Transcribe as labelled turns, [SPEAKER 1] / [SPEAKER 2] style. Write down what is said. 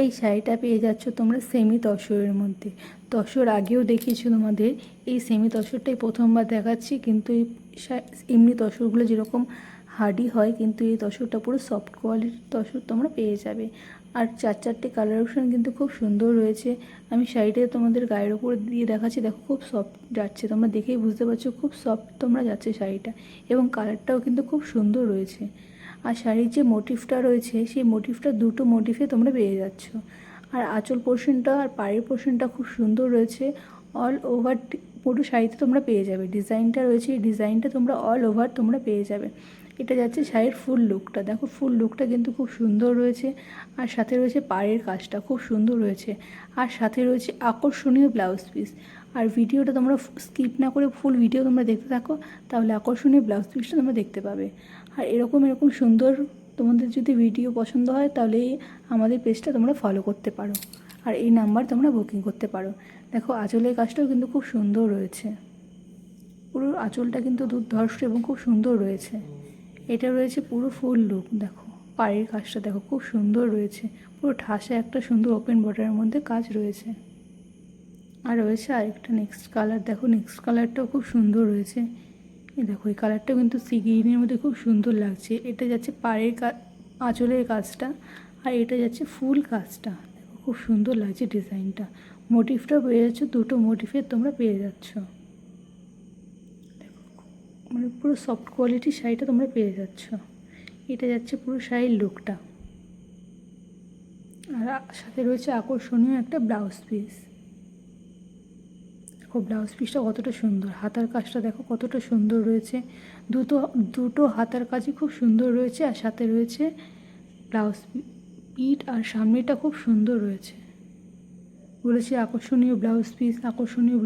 [SPEAKER 1] এই শাড়িটা পেয়ে যাচ্ছ তোমরা সেমি তসরের মধ্যে। তসর আগেও দেখিয়েছি তোমাদের, এই সেমি তসরটাই প্রথমবার দেখাচ্ছি। কিন্তু এই এমনি তসরগুলো যেরকম হার্ডি হয়, কিন্তু এই তসরটা পুরো সফট কোয়ালিটির তসর তোমরা পেয়ে যাবে। আর চারটে কালার অপশান কিন্তু খুব সুন্দর রয়েছে। আমি শাড়িটা তোমাদের গায়ের ওপর দিয়ে দেখাচ্ছি, দেখো খুব সফট যাচ্ছে, তোমরা দেখেই বুঝতে পারছো খুব সফট তোমরা যাচ্ছে শাড়িটা, এবং কালারটাও কিন্তু খুব সুন্দর রয়েছে। আর শাড়ির যে মোটিভটা রয়েছে সেই মোটিভটা দুটো মোটিভে তোমরা পেয়ে যাচ্ছ। আর আঁচল পোর্শনটা আর পাড়ের পোর্শনটা খুব সুন্দর রয়েছে। অল ওভার পুরো শাড়িতে তোমরা পেয়ে যাবে ডিজাইনটা রয়েছে, এই ডিজাইনটা তোমরা অল ওভার তোমরা পেয়ে যাবে। এটা যাচ্ছে শাড়ির ফুল লুকটা, দেখো ফুল লুকটা কিন্তু খুব সুন্দর রয়েছে। আর সাথে রয়েছে পাড়ের কাজটা খুব সুন্দর রয়েছে। আর সাথে রয়েছে আকর্ষণীয় ব্লাউজ পিস। আর ভিডিওটা তোমরা স্কিপ না করে ফুল ভিডিও তোমরা দেখতে থাকো, তাহলে আকর্ষণীয় ব্লাউজ পিসটা তোমরা দেখতে পাবে। আর এরকম সুন্দর তোমাদের যদি ভিডিও পছন্দ হয়, তাহলে আমাদের পেজটা তোমরা ফলো করতে পারো, আর এই নাম্বার তোমরা বুকিং করতে পারো। দেখো আঁচলের কাজটাও কিন্তু খুব সুন্দর রয়েছে, পুরো আঁচলটা কিন্তু দুর্ধর্ষ এবং খুব সুন্দর রয়েছে। এটা রয়েছে পুরো ফুল লুক, দেখো পাড়ের কাজটা দেখো খুব সুন্দর রয়েছে, পুরো ঠাসা একটা সুন্দর ওপেন বর্ডারের মধ্যে কাজ রয়েছে। আর রয়েছে আরেকটা নেক্সট কালার, দেখো নেক্সট কালারটাও খুব সুন্দর রয়েছে। এই দেখো এই কালারটাও কিন্তু সি গ্রিনের মধ্যে খুব সুন্দর লাগছে। এটা যাচ্ছে পাড়ের আঁচলের কাজটা, আর এটা যাচ্ছে ফুল কাজটা, দেখো খুব সুন্দর লাগছে ডিজাইনটা। মোটিভটাও পেয়ে যাচ্ছ, দুটো মোটিভের তোমরা পেয়ে যাচ্ছ। দেখো মানে পুরো সফট কোয়ালিটির শাড়িটা তোমরা পেয়ে যাচ্ছ। এটা যাচ্ছে পুরো শাড়ির লুকটা। আর সাথে রয়েছে আকর্ষণীয় একটা ব্লাউজ পিস। দেখো ব্লাউজ পিসটা কতটা সুন্দর, হাতার কাজটা দেখো কতটা সুন্দর রয়েছে। দুটো হাতার কাজই খুব সুন্দর রয়েছে। আর সাথে রয়েছে ব্লাউজ পিট, আর সামনেটা খুব সুন্দর রয়েছে। বলেছি আকর্ষণীয় ব্লাউজ পিস, আকর্ষণীয়